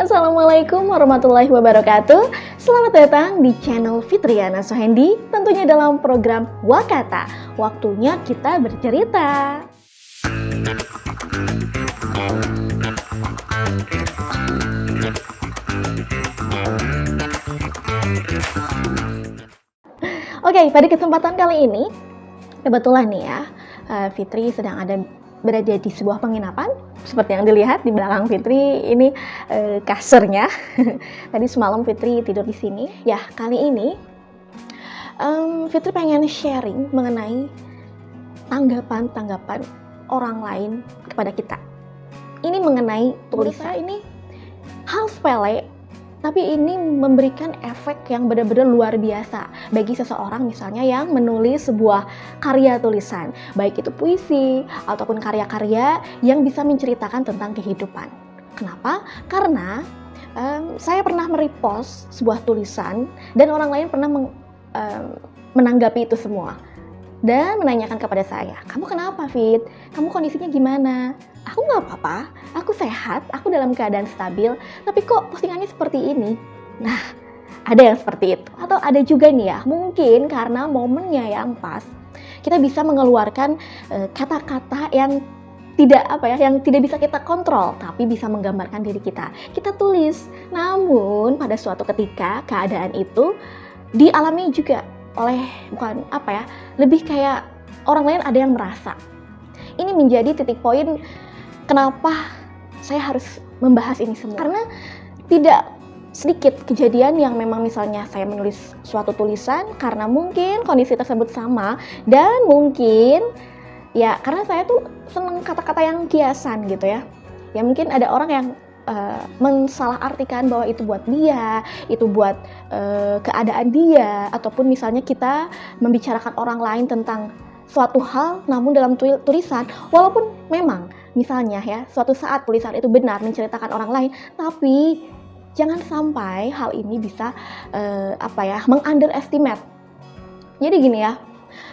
Assalamualaikum warahmatullahi wabarakatuh. Selamat datang di channel Fitriana Sohendi, tentunya dalam program Wakata. Waktunya kita bercerita. Oke, pada kesempatan kali ini kebetulan nih ya, Fitri sedang berada di sebuah penginapan. Seperti yang dilihat di belakang Fitri ini kasurnya. Tadi semalam Fitri tidur di sini. Ya, kali ini Fitri pengen sharing mengenai tanggapan orang lain kepada kita. Ini mengenai tulisan. Ini hal sepele, tapi ini memberikan efek yang benar-benar luar biasa bagi seseorang misalnya yang menulis sebuah karya tulisan, baik itu puisi ataupun karya-karya yang bisa menceritakan tentang kehidupan. Kenapa? Karena saya pernah merepost sebuah tulisan dan orang lain pernah menanggapi itu semua dan menanyakan kepada saya, "Kamu kenapa, Fit? Kamu kondisinya gimana?" Aku nggak apa-apa, aku sehat, aku dalam keadaan stabil, tapi kok postingannya seperti ini? Nah, ada yang seperti itu. Atau ada juga nih ya, mungkin karena momennya yang pas, kita bisa mengeluarkan kata-kata yang yang tidak bisa kita kontrol, tapi bisa menggambarkan diri kita. Kita tulis, namun pada suatu ketika keadaan itu dialami juga oleh lebih kayak orang lain ada yang merasa. Ini menjadi titik poin kenapa saya harus membahas ini semua. Karena tidak sedikit kejadian yang memang misalnya saya menulis suatu tulisan karena mungkin kondisi tersebut sama dan mungkin ya karena saya tuh seneng kata-kata yang kiasan gitu ya. Ya mungkin ada orang yang mensalahartikan bahwa itu buat dia, itu buat keadaan dia, ataupun misalnya kita membicarakan orang lain tentang suatu hal namun dalam tulisan, walaupun memang misalnya ya suatu saat tulisan itu benar menceritakan orang lain, tapi jangan sampai hal ini bisa meng-underestimate. Jadi gini ya,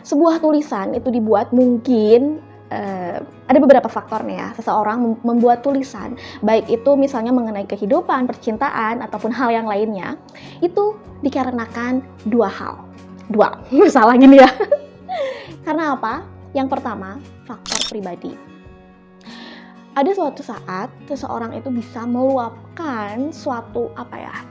sebuah tulisan itu dibuat mungkin ada beberapa faktornya ya. Seseorang membuat tulisan, baik itu misalnya mengenai kehidupan, percintaan, ataupun hal yang lainnya, itu dikarenakan dua hal. Salah gini ya. Karena apa? Yang pertama, faktor pribadi. Ada suatu saat seseorang itu bisa meluapkan suatu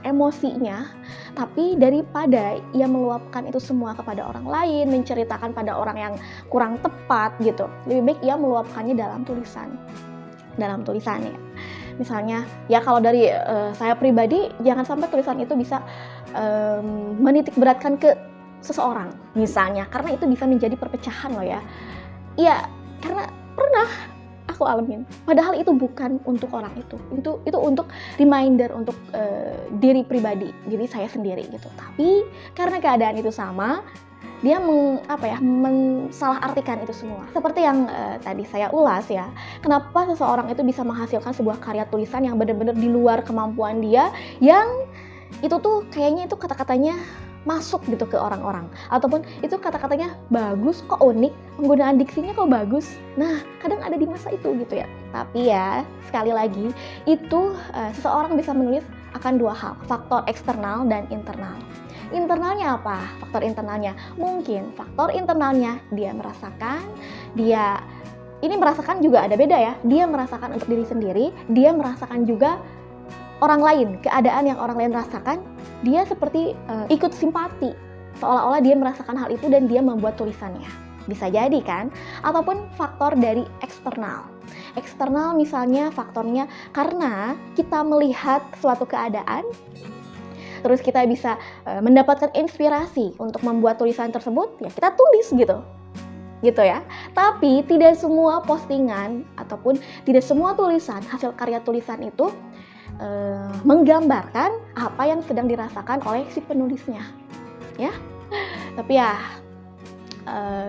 emosinya, tapi daripada ia meluapkan itu semua kepada orang lain, menceritakan pada orang yang kurang tepat gitu, lebih baik ia meluapkannya dalam tulisan. Dalam tulisannya. Misalnya, ya kalau dari saya pribadi, jangan sampai tulisan itu bisa menitik beratkan ke seseorang misalnya, karena itu bisa menjadi perpecahan loh ya. Iya, karena pernah aku alamin. Padahal itu bukan untuk orang itu untuk reminder untuk diri pribadi, diri saya sendiri gitu. Tapi karena keadaan itu sama, dia mensalahartikan itu semua. Seperti yang tadi saya ulas ya, kenapa seseorang itu bisa menghasilkan sebuah karya tulisan yang benar-benar di luar kemampuan dia, yang itu tuh kayaknya itu kata-katanya masuk gitu ke orang-orang, ataupun itu kata-katanya bagus, kok unik, penggunaan diksinya kok bagus. Nah, kadang ada di masa itu gitu ya. Tapi ya, sekali lagi, itu seseorang bisa menulis akan dua hal, faktor eksternal dan internal. Internalnya apa? Faktor internalnya, mungkin faktor internalnya dia merasakan juga ada beda ya. Dia merasakan untuk diri sendiri, dia merasakan juga orang lain, keadaan yang orang lain rasakan, dia seperti ikut simpati, seolah-olah dia merasakan hal itu dan dia membuat tulisannya. Bisa jadi kan? Ataupun faktor dari eksternal. Eksternal misalnya faktornya karena kita melihat suatu keadaan, terus kita bisa mendapatkan inspirasi untuk membuat tulisan tersebut, ya kita tulis gitu ya. Tapi tidak semua postingan ataupun tidak semua tulisan, hasil karya tulisan itu menggambarkan apa yang sedang dirasakan oleh si penulisnya ya. Tapi ya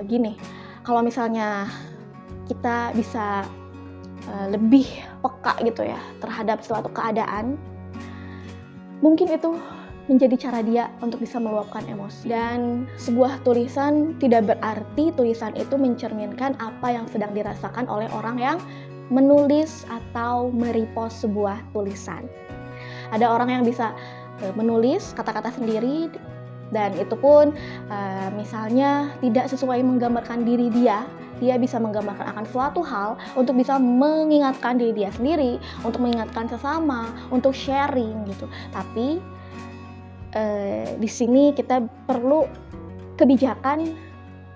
gini, kalau misalnya kita bisa lebih peka gitu ya terhadap suatu keadaan, mungkin itu menjadi cara dia untuk bisa meluapkan emosi. Dan sebuah tulisan tidak berarti tulisan itu mencerminkan apa yang sedang dirasakan oleh orang yang menulis atau merepost sebuah tulisan. Ada orang yang bisa menulis kata-kata sendiri, dan itu pun misalnya tidak sesuai menggambarkan diri dia bisa menggambarkan akan suatu hal untuk bisa mengingatkan diri dia sendiri, untuk mengingatkan sesama, untuk sharing gitu. Tapi di sini kita perlu kebijakan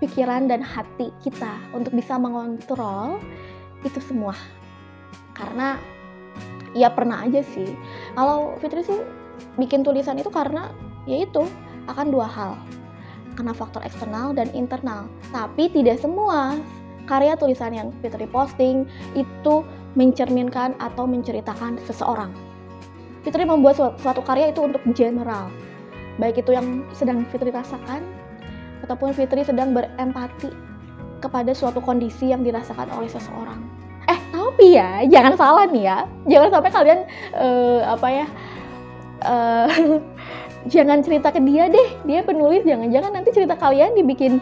pikiran dan hati kita untuk bisa mengontrol itu semua. Karena ya pernah aja sih, kalau Fitri tuh bikin tulisan itu karena yaitu akan dua hal, karena faktor eksternal dan internal. Tapi tidak semua karya tulisan yang Fitri posting itu mencerminkan atau menceritakan seseorang. Fitri membuat suatu karya itu untuk general, baik itu yang sedang Fitri rasakan ataupun Fitri sedang berempati kepada suatu kondisi yang dirasakan oleh seseorang. Tapi ya jangan salah nih ya, jangan sampai kalian jangan cerita ke dia deh, dia penulis, jangan-jangan nanti cerita kalian dibikin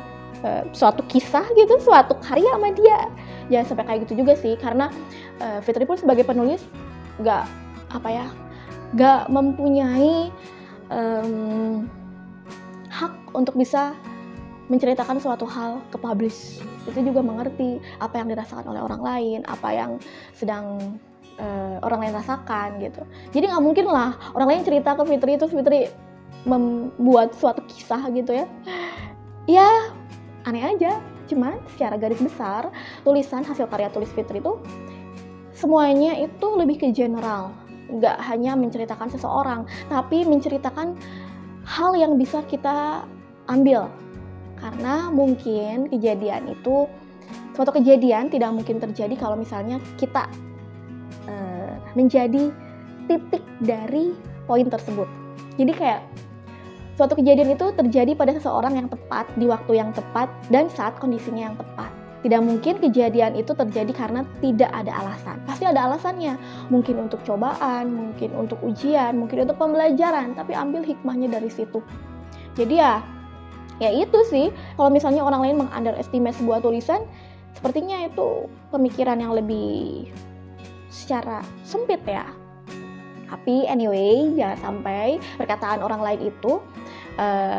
suatu kisah gitu, suatu karya sama dia. Jangan sampai kayak gitu juga sih, karena Fitri pun sebagai penulis gak mempunyai hak untuk bisa menceritakan suatu hal ke publish. Itu juga mengerti apa yang dirasakan oleh orang lain, apa yang sedang orang lain rasakan gitu. Jadi nggak mungkin lah orang lain cerita ke Fitri terus Fitri membuat suatu kisah gitu ya. Ya aneh aja. Cuman secara garis besar tulisan hasil karya tulis Fitri itu semuanya itu lebih ke general, nggak hanya menceritakan seseorang, tapi menceritakan hal yang bisa kita ambil. Karena mungkin kejadian itu, suatu kejadian tidak mungkin terjadi kalau misalnya kita menjadi titik dari poin tersebut. Jadi kayak suatu kejadian itu terjadi pada seseorang yang tepat, di waktu yang tepat, dan saat kondisinya yang tepat. Tidak mungkin kejadian itu terjadi karena tidak ada alasan. Pasti ada alasannya. Mungkin untuk cobaan, mungkin untuk ujian, mungkin untuk pembelajaran, tapi ambil hikmahnya dari situ. Jadi ya itu sih, kalau misalnya orang lain meng-underestimate sebuah tulisan, sepertinya itu pemikiran yang lebih secara sempit ya. Tapi anyway, jangan sampai perkataan orang lain itu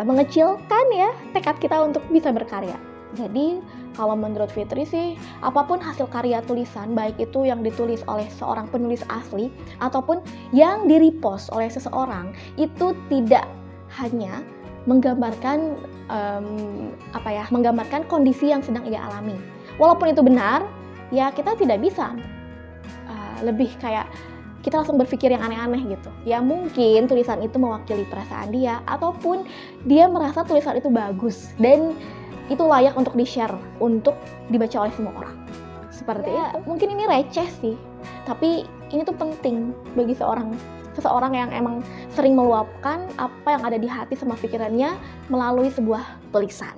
mengecilkan ya tekad kita untuk bisa berkarya. Jadi kalau menurut Fitri sih, apapun hasil karya tulisan, baik itu yang ditulis oleh seorang penulis asli ataupun yang di-repost oleh seseorang, itu tidak hanya menggambarkan menggambarkan kondisi yang sedang ia alami. Walaupun itu benar, ya kita tidak bisa lebih kayak kita langsung berpikir yang aneh-aneh gitu. Ya mungkin tulisan itu mewakili perasaan dia, ataupun dia merasa tulisan itu bagus dan itu layak untuk di-share, untuk dibaca oleh semua orang. Seperti itu. Mungkin ini receh sih, tapi ini tuh penting bagi seseorang yang emang sering meluapkan apa yang ada di hati sama pikirannya melalui sebuah tulisan.